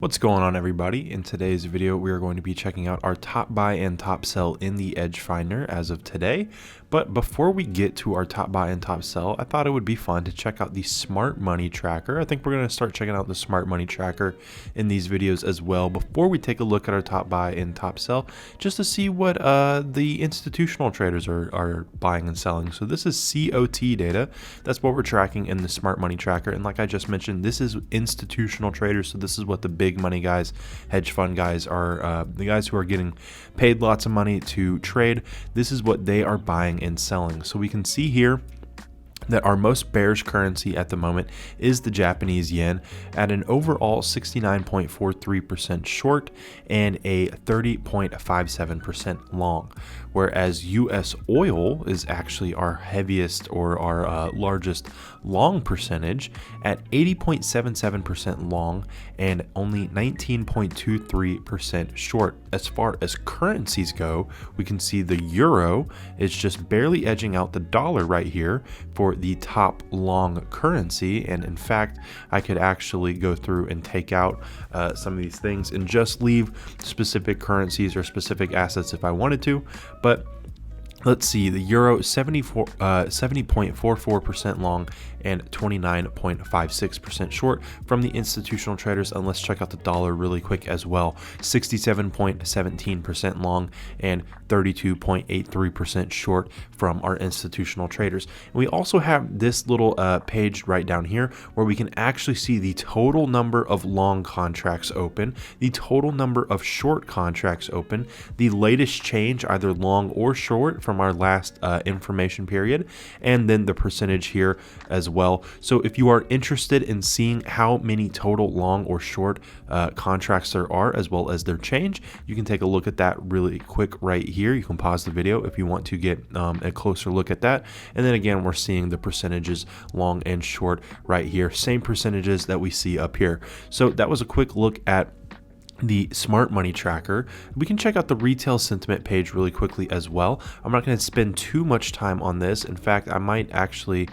What's going on, everybody? In today's video, we are going to be checking out our top buy and top sell in the Edge Finder as of today. But before we get to our top buy and top sell, I thought it would be fun to check out the Smart Money Tracker. I think we're going to start checking out the Smart Money Tracker in these videos as well before we take a look at our top buy and top sell, just to see what the institutional traders are buying and selling. So this is COT data. That's what we're tracking in the Smart Money Tracker. And like I just mentioned, this is institutional traders. So this is what the big money guys, hedge fund guys are, the guys who are getting paid lots of money to trade. This is what they are buying and selling. So we can see here that our most bearish currency at the moment is the Japanese yen at an overall 69.43% short and a 30.57% long, whereas US oil is actually our heaviest or our largest long percentage at 80.77% long and only 19.23% short. As far as currencies go, we can see the euro is just barely edging out the dollar right here for the top long currency. And in fact, I could actually go through and take out some of these things and just leave specific currencies or specific assets if I wanted to. But let's see, the euro 70.44% long and 29.56% short from the institutional traders. And let's check out the dollar really quick as well. 67.17% long and 32.83% short from our institutional traders. And we also have this little page right down here where we can actually see the total number of long contracts open, the total number of short contracts open, the latest change, either long or short, from our last information period, and then the percentage here as well. So if you are interested in seeing how many total long or short contracts there are, as well as their change, you can take a look at that really quick right here. You can pause the video if you want to get a closer look at that. And then again, we're seeing the percentages long and short right here, same percentages that we see up here. So that was a quick look at the Smart Money Tracker. We can check out the retail sentiment page really quickly as well. I'm not going to spend too much time on this. In fact, I might actually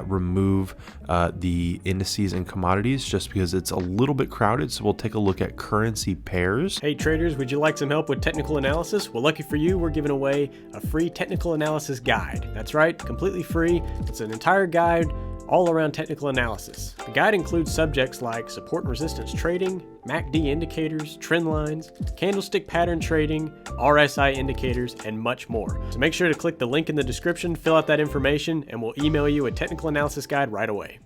remove the indices and commodities just because it's a little bit crowded. So we'll take a look at currency pairs. Hey traders, would you like some help with technical analysis? Well, lucky for you, we're giving away a free technical analysis guide. That's right, completely free. It's an entire guide all around technical analysis. The guide includes subjects like support and resistance trading, MACD indicators, trend lines, candlestick pattern trading, RSI indicators, and much more. So make sure to click the link in the description, fill out that information, and we'll email you a technical analysis guide right away.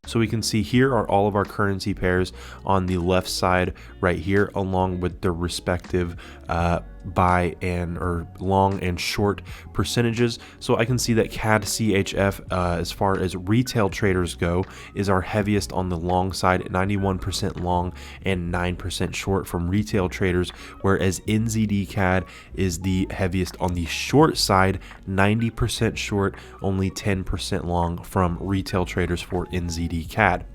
So we can see here are all of our currency pairs on the left side right here, along with their respective buy and or long and short percentages. So I can see that CAD CHF, as far as retail traders go, is our heaviest on the long side at 91% long and 9% short from retail traders, whereas NZD CAD is the heaviest on the short side, 90% short, only 10% long from retail traders for NZD CAD.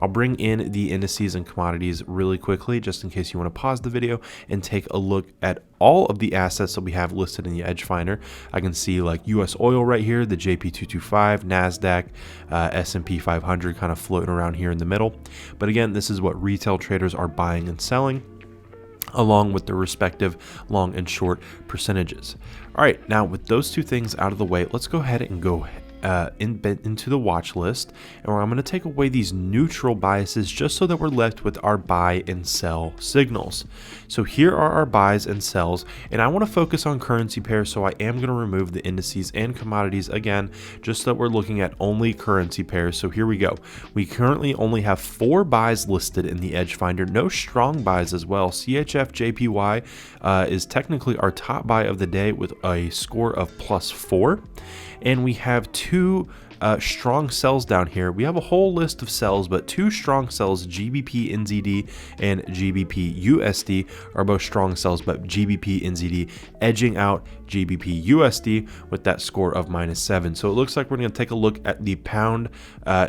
I'll bring in the indices and commodities really quickly, just in case you want to pause the video and take a look at all of the assets that we have listed in the Edge Finder. I can see like US oil right here, the JP 225, NASDAQ, S&P 500 kind of floating around here in the middle. But again, this is what retail traders are buying and selling, along with their respective long and short percentages. All right, now with those two things out of the way, let's go ahead and go into the watch list, and I'm going to take away these neutral biases just so that we're left with our buy and sell signals. So here are our buys and sells, and I want to focus on currency pairs, so I am going to remove the indices and commodities again, just so that we're looking at only currency pairs. So here we go. We currently only have 4 buys listed in the Edge Finder, no strong buys as well. CHF JPY is technically our top buy of the day with a score of +4. And we have 2 strong sells down here. We have a whole list of sells, but 2 strong sells, GBP NZD and GBP USD, are both strong sells, but GBP NZD edging out GBP USD with that score of -7. So it looks like we're going to take a look at the pound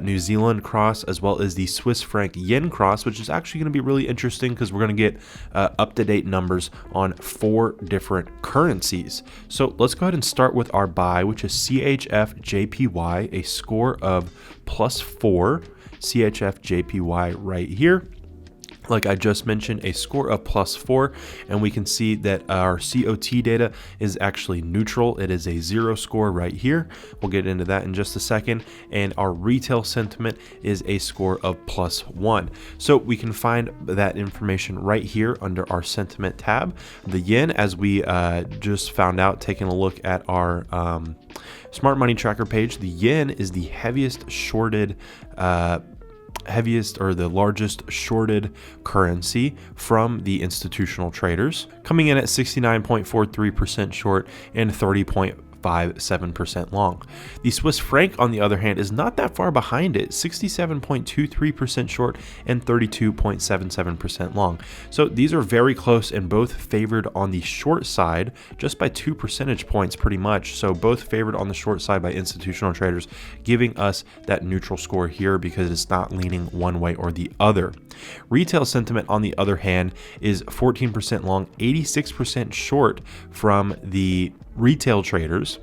New Zealand cross, as well as the Swiss franc yen cross, which is actually going to be really interesting because we're going to get up-to-date numbers on 4 different currencies. So let's go ahead and start with our buy, which is CHF JPY, a score of +4. CHF JPY right here. Like I just mentioned, a score of +4, and we can see that our COT data is actually neutral. It is a 0 score right here. We'll get into that in just a second. And our retail sentiment is a score of +1. So we can find that information right here under our sentiment tab. The yen, as we just found out taking a look at our Smart Money Tracker page, the yen is the heaviest or the largest shorted currency from the institutional traders, coming in at 69.43% short and 30.57% long. The Swiss franc, on the other hand, is not that far behind it, 67.23% short and 32.77% long. So these are very close and both favored on the short side just by 2 percentage points pretty much. So both favored on the short side by institutional traders, giving us that neutral score here because it's not leaning one way or the other. Retail sentiment, on the other hand, is 14% long, 86% short from the retail traders.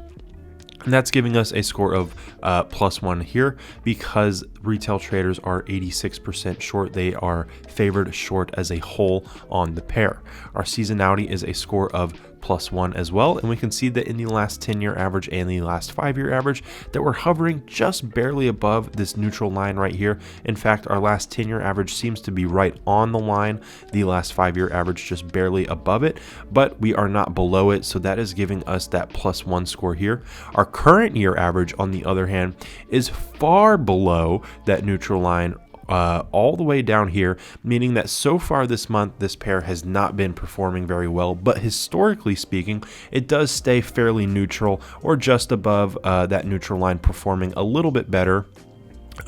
And that's giving us a score of +1 here because retail traders are 86% short. They are favored short as a whole on the pair. Our seasonality is a score of +1 as well, and we can see that in the last 10-year average and the last 5-year average that we're hovering just barely above this neutral line right here. In fact, our last 10-year average seems to be right on the line, the last 5-year average just barely above it, but we are not below it, so that is giving us that +1 score here. Our current year average, on the other hand, is far below that neutral line, all the way down here, meaning that so far this month this pair has not been performing very well, but historically speaking it does stay fairly neutral or just above that neutral line, performing a little bit better,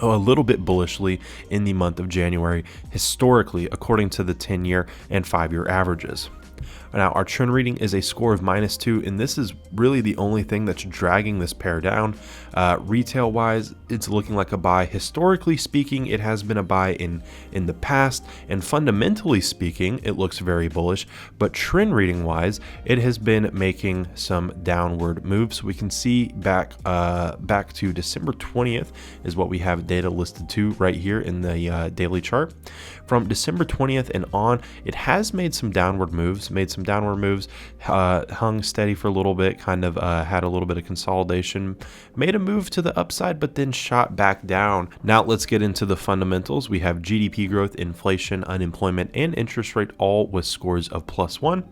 a little bit bullishly in the month of January historically, according to the 10-year and 5-year averages. Now, our trend reading is a score of -2, and this is really the only thing that's dragging this pair down. Retail wise, it's looking like a buy. Historically speaking, it has been a buy in the past, and fundamentally speaking, it looks very bullish. But trend reading wise, it has been making some downward moves. We can see back to December 20th is what we have data listed to right here in the daily chart. From December 20th and on, it has made some downward moves, hung steady for a little bit, kind of had a little bit of consolidation, made a move to the upside, but then shot back down. Now let's get into the fundamentals. We have GDP growth, inflation, unemployment, and interest rate, all with scores of +1.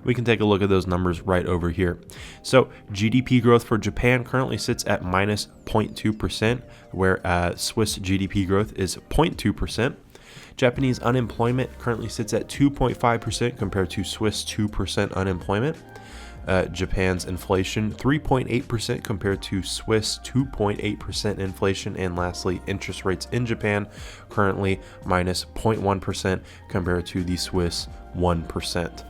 We can take a look at those numbers right over here. So GDP growth for Japan currently sits at -0.2%, where Swiss GDP growth is 0.2%. Japanese unemployment currently sits at 2.5% compared to Swiss 2% unemployment. Japan's inflation 3.8% compared to Swiss 2.8% inflation. And lastly, interest rates in Japan currently -0.1% compared to the Swiss 1%.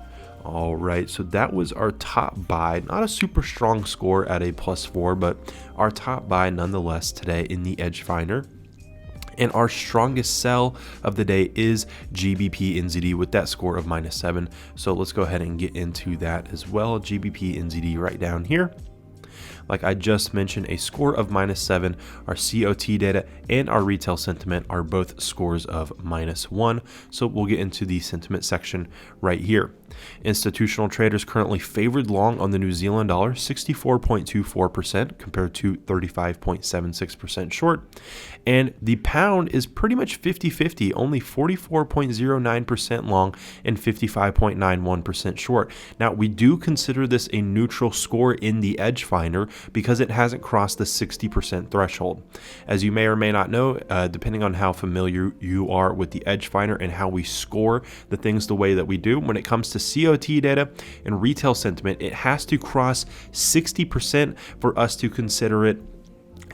All right, so that was our top buy. Not a super strong score at a +4, but our top buy nonetheless today in the Edge Finder. And our strongest sell of the day is GBP NZD with that score of -7. So let's go ahead and get into that as well. GBP NZD right down here. Like I just mentioned, a score of -7. Our COT data and our retail sentiment are both scores of -1. So we'll get into the sentiment section right here. Institutional traders currently favored long on the New Zealand dollar, 64.24% compared to 35.76% short. And the pound is pretty much 50-50, only 44.09% long and 55.91% short. Now, we do consider this a neutral score in the Edge Finder because it hasn't crossed the 60% threshold. As you may or may not know, depending on how familiar you are with the Edge Finder and how we score the things the way that we do, when it comes to COT data and retail sentiment, it has to cross 60% for us to consider it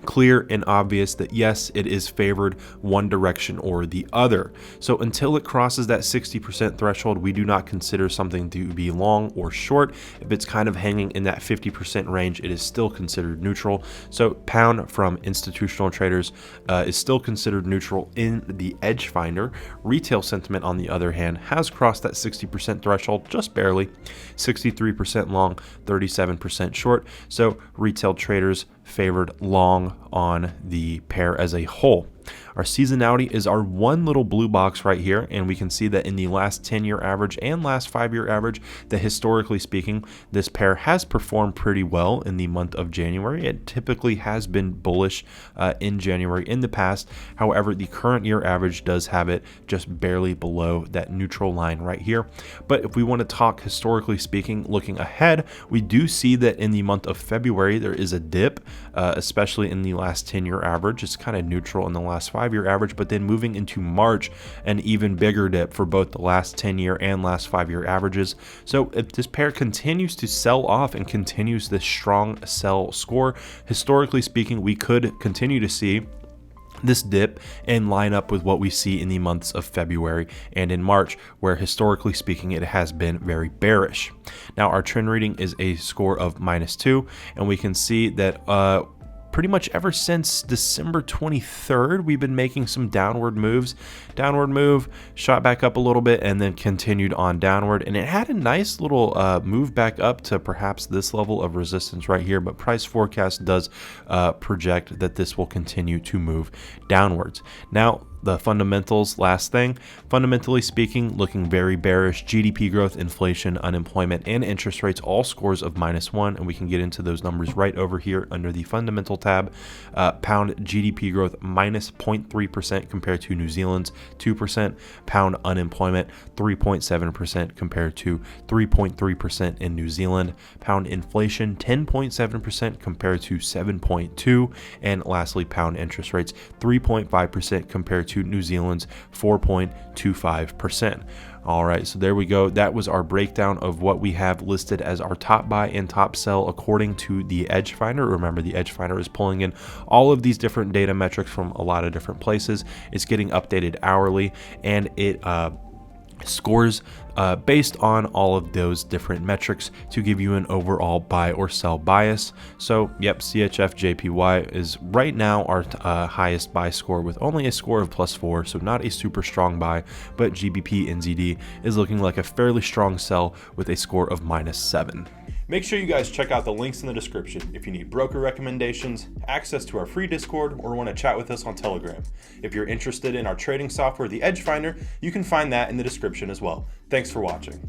clear and obvious that yes, it is favored one direction or the other. So until it crosses that 60% threshold, we do not consider something to be long or short. If it's kind of hanging in that 50% range, it is still considered neutral. So pound from institutional traders is still considered neutral in the Edge Finder. Retail sentiment, on the other hand, has crossed that 60% threshold just barely, 63% long, 37% short. So retail traders favored long on the pair as a whole. Our seasonality is our one little blue box right here, and we can see that in the last 10-year average and last 5-year average, that historically speaking, this pair has performed pretty well in the month of January. It typically has been bullish in January in the past. However, the current year average does have it just barely below that neutral line right here. But if we want to talk historically speaking, looking ahead, we do see that in the month of February, there is a dip, especially in the last 10-year average. It's kind of neutral in the last 5-year average, but then moving into March, an even bigger dip for both the last 10-year and last 5-year averages. So if this pair continues to sell off and continues this strong sell score, historically speaking, we could continue to see this dip and line up with what we see in the months of February and in March, where historically speaking it has been very bearish. Now our trend reading is a score of -2, and we can see that pretty much ever since December 23rd, we've been making some downward moves. Downward move, shot back up a little bit, and then continued on downward. And it had a nice little move back up to perhaps this level of resistance right here, but price forecast does project that this will continue to move downwards. Now, the fundamentals, last thing, fundamentally speaking, looking very bearish. GDP growth, inflation, unemployment, and interest rates, all scores of -1, and we can get into those numbers right over here under the fundamental tab. Pound GDP growth -0.3% compared to New Zealand's 2%. Pound unemployment 3.7% compared to 3.3% in New Zealand. Pound inflation 10.7% compared to 7.2%. And lastly, pound interest rates 3.5% compared to New Zealand's 4.25%. All right, so there we go. That was our breakdown of what we have listed as our top buy and top sell according to the Edge Finder. Remember, the Edge Finder is pulling in all of these different data metrics from a lot of different places. It's getting updated hourly, and it scores based on all of those different metrics to give you an overall buy or sell bias. So yep, CHF JPY is right now our highest buy score with only a score of +4, so not a super strong buy, but GBP NZD is looking like a fairly strong sell with a score of -7. Make sure you guys check out the links in the description if you need broker recommendations, access to our free Discord, or want to chat with us on Telegram. If you're interested in our trading software, the Edge Finder, you can find that in the description as well. Thanks for watching.